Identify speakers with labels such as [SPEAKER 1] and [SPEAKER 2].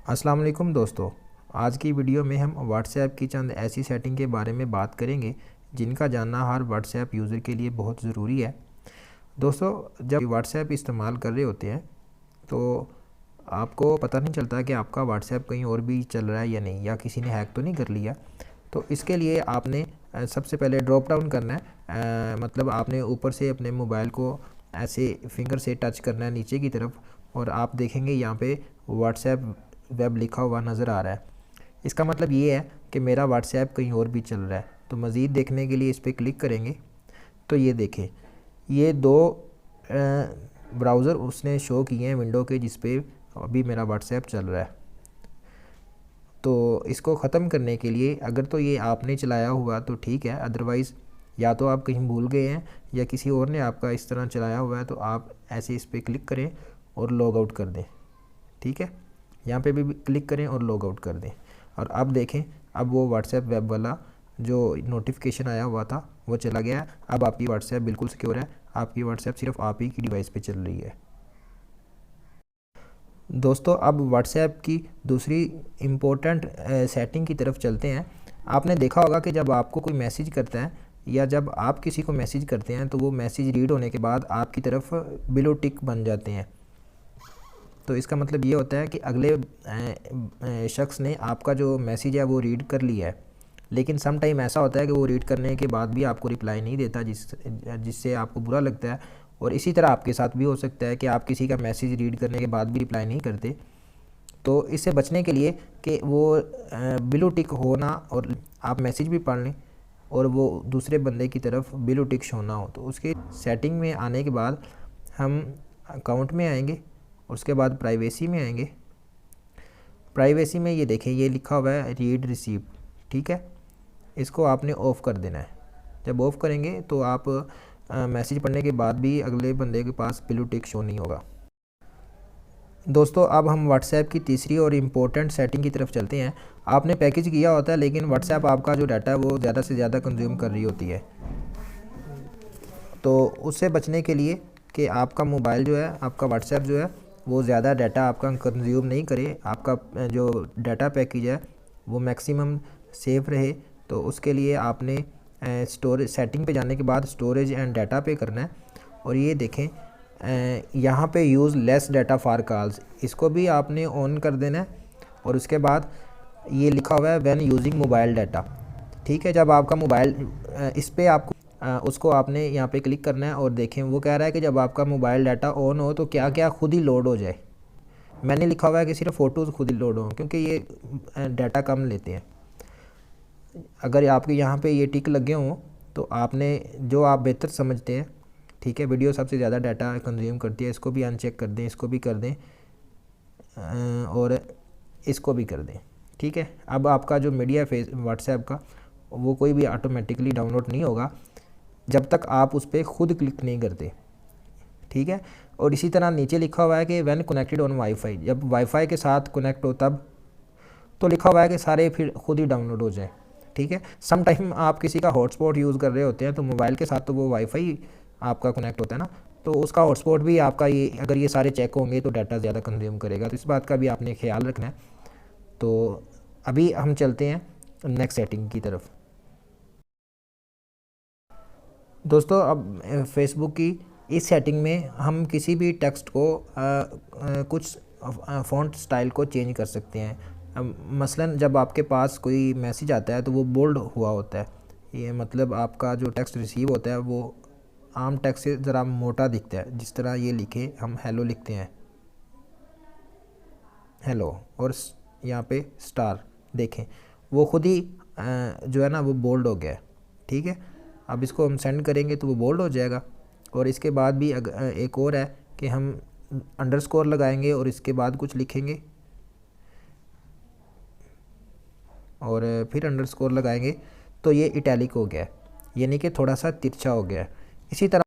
[SPEAKER 1] अस्सलाम वालेकुम दोस्तों। आज की वीडियो में हम व्हाट्सएप की चंद ऐसी सेटिंग के बारे में बात करेंगे जिनका जानना हर व्हाट्सएप यूज़र के लिए बहुत ज़रूरी है। दोस्तों, जब व्हाट्सएप इस्तेमाल कर रहे होते हैं तो आपको पता नहीं चलता कि आपका व्हाट्सएप कहीं और भी चल रहा है या नहीं, या किसी ने हैक तो नहीं कर लिया। तो इसके लिए आपने सबसे पहले ड्रॉप डाउन करना है। मतलब आपने ऊपर से अपने मोबाइल को ऐसे फिंगर से टच करना है नीचे की तरफ, और आप देखेंगे यहाँ पे व्हाट्सएप वेब लिखा हुआ नज़र आ रहा है। इसका मतलब ये है कि मेरा व्हाट्सएप कहीं और भी चल रहा है। तो मज़ीद देखने के लिए इस पर क्लिक करेंगे तो ये देखें, ये दो ब्राउज़र उसने शो किए हैं विंडो के जिस पे अभी मेरा व्हाट्सएप चल रहा है। तो इसको ख़त्म करने के लिए अगर तो ये आपने चलाया हुआ तो ठीक है, अदरवाइज़ या तो आप कहीं भूल गए हैं या किसी और ने आपका इस तरह चलाया हुआ है, तो आप ऐसे इस पर क्लिक करें और लॉग आउट कर दें। ठीक है, यहाँ पे भी क्लिक करें और लॉग आउट कर दें। और अब देखें, अब वो व्हाट्सएप वेब वाला जो नोटिफिकेशन आया हुआ था वो चला गया। अब आपकी व्हाट्सएप बिल्कुल सिक्योर है। आपकी व्हाट्सएप सिर्फ आप ही की डिवाइस पे चल रही है। दोस्तों, अब व्हाट्सएप की दूसरी इम्पोर्टेंट सेटिंग की तरफ चलते हैं। आपने देखा होगा कि जब आपको कोई मैसेज करता है या जब आप किसी को मैसेज करते हैं तो वो मैसेज रीड होने के बाद आपकी तरफ ब्लू टिक बन जाते हैं। तो इसका मतलब ये होता है कि अगले शख्स ने आपका जो मैसेज है वो रीड कर लिया है। लेकिन सम टाइम ऐसा होता है कि वो रीड करने के बाद भी आपको रिप्लाई नहीं देता, जिससे आपको बुरा लगता है। और इसी तरह आपके साथ भी हो सकता है कि आप किसी का मैसेज रीड करने के बाद भी रिप्लाई नहीं करते। तो इससे बचने के लिए कि वो ब्लू टिक होना और आप मैसेज भी पढ़ लें और वो दूसरे बंदे की तरफ ब्लू टिक शो ना हो, तो उसके सेटिंग में आने के बाद हम अकाउंट में आएंगे और उसके बाद प्राइवेसी में आएंगे। प्राइवेसी में ये देखें, ये लिखा हुआ है रीड रिसीप्ट। ठीक है, इसको आपने ऑफ़ कर देना है। जब ऑफ़ करेंगे तो आप मैसेज पढ़ने के बाद भी अगले बंदे के पास ब्लू टिक शो नहीं होगा। दोस्तों, अब हम व्हाट्सएप की तीसरी और इम्पोर्टेंट सेटिंग की तरफ चलते हैं। आपने पैकेज किया होता है लेकिन व्हाट्सएप आपका जो डाटा है वो ज़्यादा से ज़्यादा कंज्यूम कर रही होती है। तो उससे बचने के लिए कि आपका मोबाइल जो है, आपका व्हाट्सएप जो है वो ज़्यादा डाटा आपका कंज्यूम नहीं करे, आपका जो डाटा पैकेज है वो मैक्सिमम सेफ रहे, तो उसके लिए आपने स्टोरेज सेटिंग पे जाने के बाद स्टोरेज एंड डाटा पे करना है। और ये देखें, यहाँ पे use less data for calls, इसको भी आपने ऑन कर देना है। और उसके बाद ये लिखा हुआ है व्हेन यूजिंग मोबाइल डाटा। ठीक है, जब आपका मोबाइल इस पर आपको उसको आपने यहाँ पे क्लिक करना है और देखें वो कह रहा है कि जब आपका मोबाइल डाटा ऑन हो तो क्या क्या खुद ही लोड हो जाए। मैंने लिखा हुआ है कि सिर्फ फ़ोटोज़ खुद ही लोड हों, क्योंकि ये डाटा कम लेते हैं। अगर आपके यहाँ पे ये टिक लगे हों तो आपने जो आप बेहतर समझते हैं, ठीक है, वीडियो सबसे ज़्यादा डाटा कंज्यूम करती है, इसको भी अनचेक कर दें, इसको भी कर दें और इसको भी कर दें। ठीक है, अब आपका जो मीडिया फेस व्हाट्सएप का वो कोई भी ऑटोमेटिकली डाउनलोड नहीं होगा जब तक आप उस पर खुद क्लिक नहीं करते। ठीक है, और इसी तरह नीचे लिखा हुआ है कि व्हेन कनेक्टेड ऑन वाईफाई, जब वाईफाई के साथ कनेक्ट हो तब, तो लिखा हुआ है कि सारे फिर खुद ही डाउनलोड हो जाए। ठीक है, सम टाइम आप किसी का हॉटस्पॉट यूज़ कर रहे होते हैं तो मोबाइल के साथ तो वो वाईफाई आपका कनेक्ट होता है ना, तो उसका हॉटस्पॉट भी आपका ये अगर ये सारे चेक होंगे तो डाटा ज़्यादा कंज्यूम करेगा, तो इस बात का भी आपने ख्याल रखना है। तो अभी हम चलते हैं नेक्स्ट सेटिंग की तरफ। दोस्तों, अब फेसबुक की इस सेटिंग में हम किसी भी टेक्स्ट को कुछ फ़ॉन्ट स्टाइल को चेंज कर सकते हैं। मसलन जब आपके पास कोई मैसेज आता है तो वो बोल्ड हुआ होता है, ये मतलब आपका जो टेक्स्ट रिसीव होता है वो आम टेक्स्ट से ज़रा मोटा दिखता है। जिस तरह ये लिखे, हम हेलो लिखते हैं, हेलो, और यहाँ पे स्टार, देखें वो खुद ही जो है ना वो बोल्ड हो गया है। ठीक है, अब इसको हम सेंड करेंगे तो वो बोल्ड हो जाएगा। और इसके बाद भी एक और है कि हम अंडरस्कोर लगाएंगे और इसके बाद कुछ लिखेंगे और फिर अंडरस्कोर लगाएंगे तो ये इटैलिक हो गया है, यानी कि थोड़ा सा तिरछा हो गया है। इसी तरह